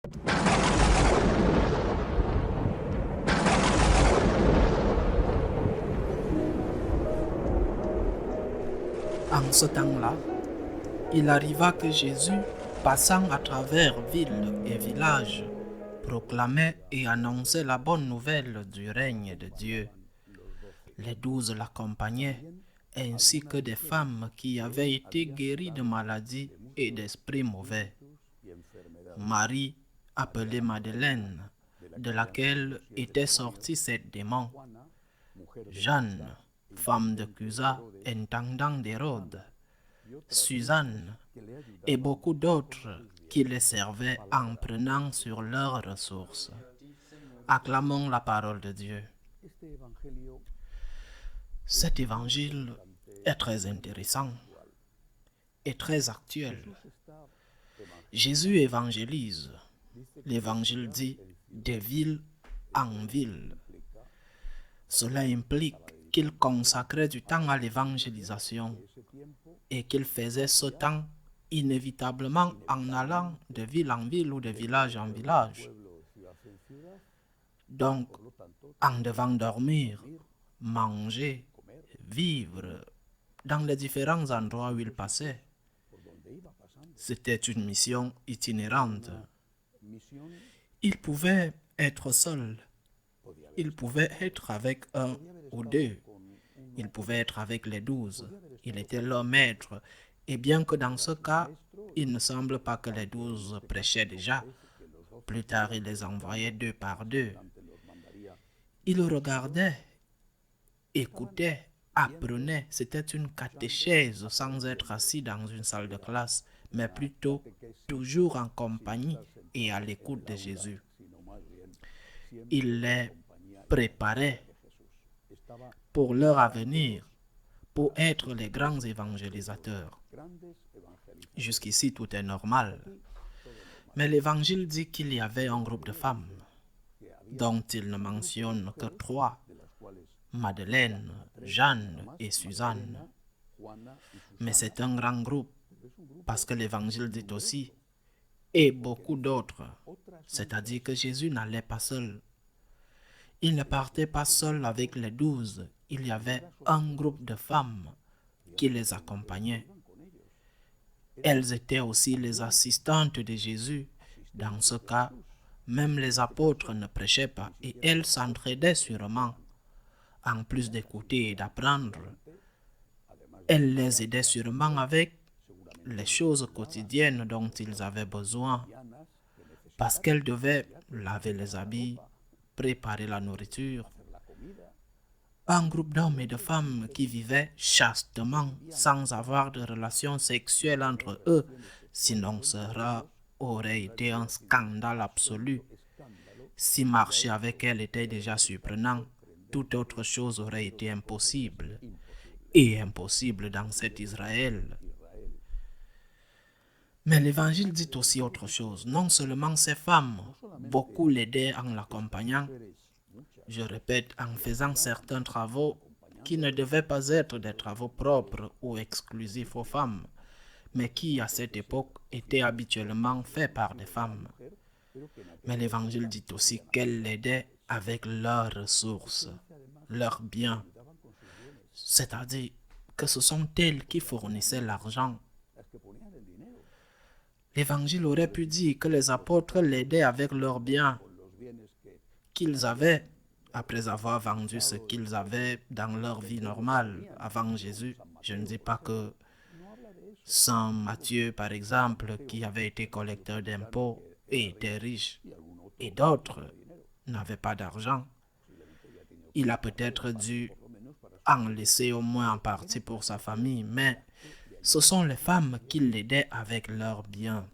En ce temps-là, il arriva que Jésus, passant à travers villes et villages, proclamait et annonçait la bonne nouvelle du règne de Dieu. Les 12 l'accompagnaient, ainsi que des femmes qui avaient été guéries de maladies et d'esprits mauvais. Marie, appelée Madeleine, de laquelle étaient sortis 7 démons. Jeanne, femme de Cusa, intendant d'Hérode. Suzanne et beaucoup d'autres qui les servaient en prenant sur leurs ressources. Acclamons la parole de Dieu. Cet évangile est très intéressant et très actuel. Jésus évangélise. L'évangile dit de ville en ville. Cela implique qu'il consacrait du temps à l'évangélisation et qu'il faisait ce temps inévitablement en allant de ville en ville ou de village en village. Donc, en devant dormir, manger, vivre dans les différents endroits où il passait. C'était une mission itinérante. Il pouvait être seul. Il pouvait être avec un ou deux. Il pouvait être avec les 12. Il était leur maître. Et bien que dans ce cas, il ne semble pas que les 12 prêchaient déjà. Plus tard, il les envoyait 2 par 2. Il regardait, écoutait, apprenait. C'était une catéchèse sans être assis dans une salle de classe, mais plutôt toujours en compagnie et à l'écoute de Jésus. Il les préparait pour leur avenir, pour être les grands évangélisateurs. Jusqu'ici, tout est normal. Mais l'évangile dit qu'il y avait un groupe de femmes, dont il ne mentionne que 3, Madeleine, Jeanne et Suzanne. Mais c'est un grand groupe, parce que l'évangile dit aussi, et beaucoup d'autres, c'est-à-dire que Jésus n'allait pas seul. Il ne partait pas seul avec les 12, il y avait un groupe de femmes qui les accompagnaient. Elles étaient aussi les assistantes de Jésus. Dans ce cas, même les apôtres ne prêchaient pas et elles s'entraidaient sûrement. En plus d'écouter et d'apprendre, elles les aidaient sûrement avec les choses quotidiennes dont ils avaient besoin, parce qu'elles devaient laver les habits, préparer la nourriture. Un groupe d'hommes et de femmes qui vivaient chastement sans avoir de relations sexuelles entre eux, sinon cela aurait été un scandale absolu. Si marcher avec elles était déjà surprenant, toute autre chose aurait été impossible, et impossible dans cet Israël. Mais l'évangile dit aussi autre chose. Non seulement ces femmes, beaucoup l'aidaient en l'accompagnant, je répète, en faisant certains travaux qui ne devaient pas être des travaux propres ou exclusifs aux femmes, mais qui, à cette époque, étaient habituellement faits par des femmes. Mais l'évangile dit aussi qu'elles l'aidaient avec leurs ressources, leurs biens. C'est-à-dire que ce sont elles qui fournissaient l'argent. L'évangile aurait pu dire que les apôtres l'aidaient avec leurs biens qu'ils avaient après avoir vendu ce qu'ils avaient dans leur vie normale avant Jésus. Je ne dis pas que Saint Matthieu, par exemple, qui avait été collecteur d'impôts et était riche, et d'autres n'avaient pas d'argent. Il a peut-être dû en laisser au moins en partie pour sa famille, mais ce sont les femmes qui l'aidaient avec leurs biens.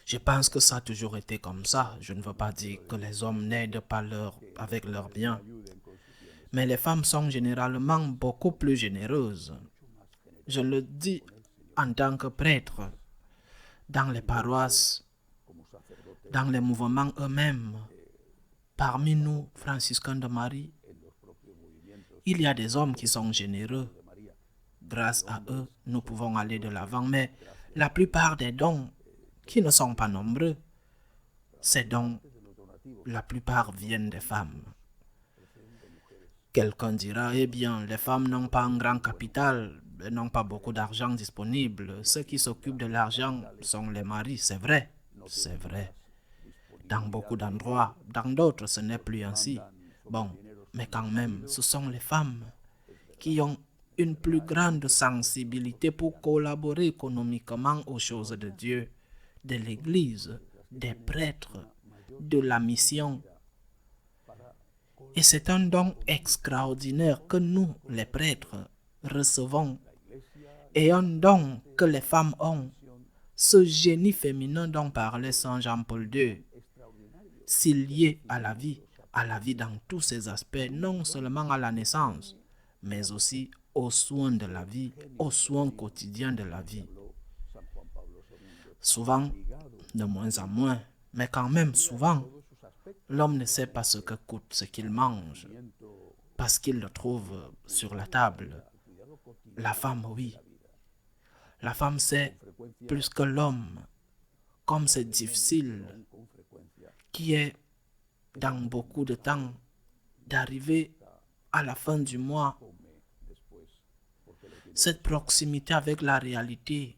Je pense que ça a toujours été comme ça. Je ne veux pas dire que les hommes n'aident pas avec leurs biens. Mais les femmes sont généralement beaucoup plus généreuses. Je le dis en tant que prêtre, dans les paroisses, dans les mouvements eux-mêmes, parmi nous, franciscains de Marie, il y a des hommes qui sont généreux. Grâce à eux, nous pouvons aller de l'avant, mais la plupart des dons qui ne sont pas nombreux. Ces dons, la plupart viennent des femmes. Quelqu'un dira, eh bien, les femmes n'ont pas un grand capital, elles n'ont pas beaucoup d'argent disponible. Ceux qui s'occupent de l'argent sont les maris, c'est vrai, c'est vrai. Dans beaucoup d'endroits, dans d'autres, ce n'est plus ainsi. Bon, mais quand même, ce sont les femmes qui ont une plus grande sensibilité pour collaborer économiquement aux choses de Dieu, de l'Église, des prêtres, de la mission. Et c'est un don extraordinaire que nous, les prêtres, recevons. Et un don que les femmes ont, ce génie féminin dont parlait Saint Jean-Paul II, si lié à la vie dans tous ses aspects, non seulement à la naissance, mais aussi aux soins de la vie, aux soins quotidiens de la vie. Souvent, de moins en moins, mais quand même souvent, l'homme ne sait pas ce que coûte ce qu'il mange, parce qu'il le trouve sur la table. La femme, oui. La femme sait plus que l'homme, comme c'est difficile, qui est dans beaucoup de temps d'arriver à la fin du mois. Cette proximité avec la réalité,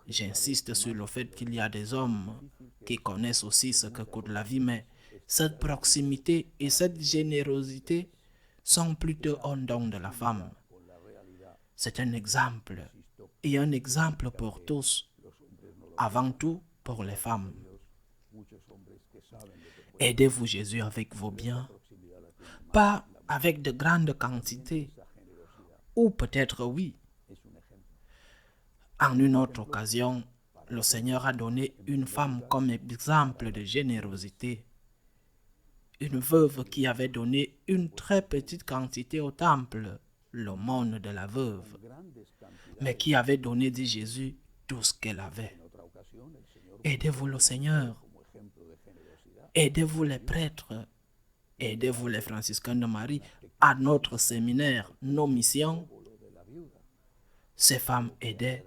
j'insiste sur le fait qu'il y a des hommes qui connaissent aussi ce que coûte la vie, mais cette proximité et cette générosité sont plutôt un don de la femme. C'est un exemple, et un exemple pour tous, avant tout pour les femmes. Aidez-vous Jésus avec vos biens, pas avec de grandes quantités, ou peut-être oui. En une autre occasion, le Seigneur a donné une femme comme exemple de générosité. Une veuve qui avait donné une très petite quantité au temple, l'aumône de la veuve, mais qui avait donné, dit Jésus, tout ce qu'elle avait. Aidez-vous le Seigneur. Aidez-vous les prêtres. Aidez-vous les franciscains de Marie à notre séminaire, nos missions. Ces femmes aidaient.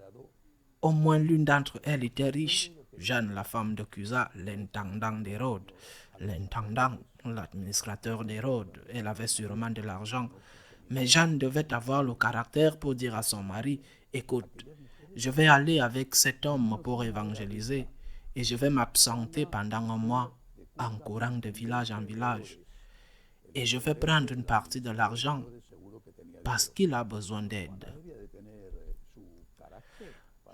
Au moins l'une d'entre elles était riche. Jeanne, la femme de Cusa, l'intendant d'Hérode. L'intendant, l'administrateur d'Hérode, elle avait sûrement de l'argent. Mais Jeanne devait avoir le caractère pour dire à son mari, écoute, je vais aller avec cet homme pour évangéliser et je vais m'absenter pendant un mois en courant de village en village. Et je vais prendre une partie de l'argent parce qu'il a besoin d'aide.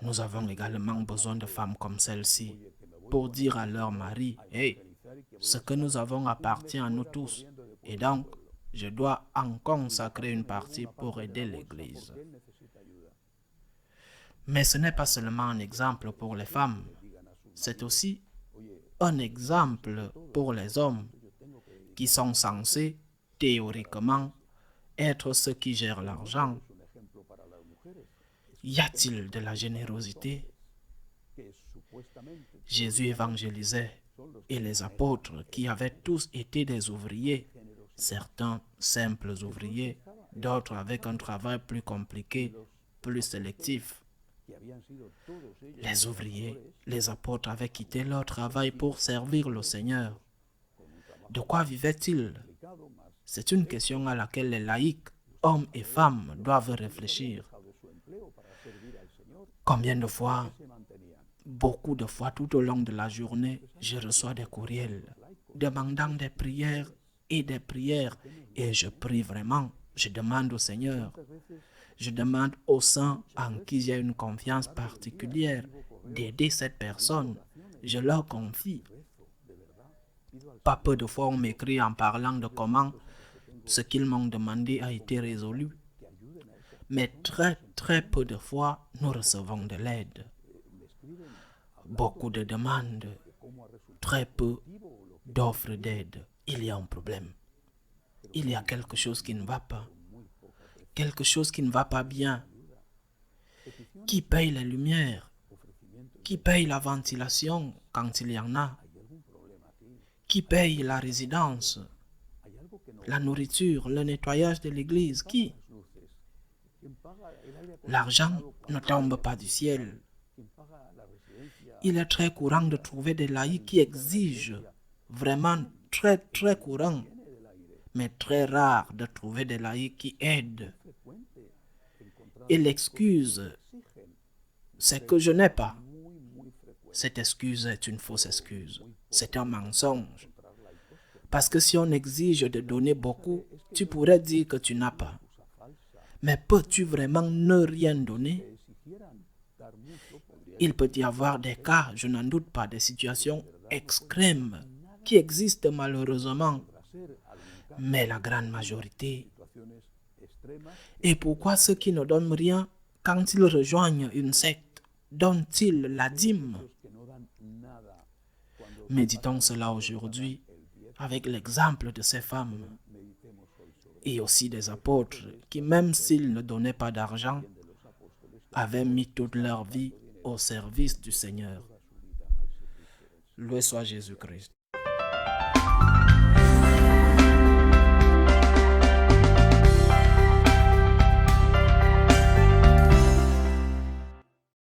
Nous avons également besoin de femmes comme celle-ci pour dire à leur mari, « Hey, ce que nous avons appartient à nous tous et donc je dois en consacrer une partie pour aider l'Église. » Mais ce n'est pas seulement un exemple pour les femmes, c'est aussi un exemple pour les hommes qui sont censés, théoriquement, être ceux qui gèrent l'argent. Y a-t-il de la générosité? Jésus évangélisait et les apôtres qui avaient tous été des ouvriers, certains simples ouvriers, d'autres avec un travail plus compliqué, plus sélectif. Les ouvriers, les apôtres avaient quitté leur travail pour servir le Seigneur. De quoi vivaient-ils? C'est une question à laquelle les laïcs, hommes et femmes, doivent réfléchir. Combien de fois, beaucoup de fois tout au long de la journée, je reçois des courriels demandant des prières et je prie vraiment. Je demande au Seigneur, je demande aux saints en qui j'ai une confiance particulière d'aider cette personne. Je leur confie. Pas peu de fois on m'écrit en parlant de comment ce qu'ils m'ont demandé a été résolu. Mais très peu de fois, nous recevons de l'aide. Beaucoup de demandes, très peu d'offres d'aide. Il y a un problème. Il y a quelque chose qui ne va pas. Quelque chose qui ne va pas bien. Qui paye les lumières? Qui paye la ventilation quand il y en a? Qui paye la résidence? La nourriture, le nettoyage de l'église? Qui? L'argent ne tombe pas du ciel. il est très courant de trouver des laïcs qui exigent, vraiment très très courant, mais très rare de trouver des laïcs qui aident. Et l'excuse, c'est que je n'ai pas. Cette excuse est une fausse excuse. C'est un mensonge. Parce que si on exige de donner beaucoup, tu pourrais dire que tu n'as pas. Mais peux-tu vraiment ne rien donner? Il peut y avoir des cas, je n'en doute pas, des situations extrêmes qui existent malheureusement. Mais la grande majorité. Et pourquoi ceux qui ne donnent rien, quand ils rejoignent une secte, donnent-ils la dîme? Méditons cela aujourd'hui avec l'exemple de ces femmes et aussi des apôtres qui, même s'ils ne donnaient pas d'argent, avaient mis toute leur vie au service du Seigneur. Loué soit Jésus-Christ.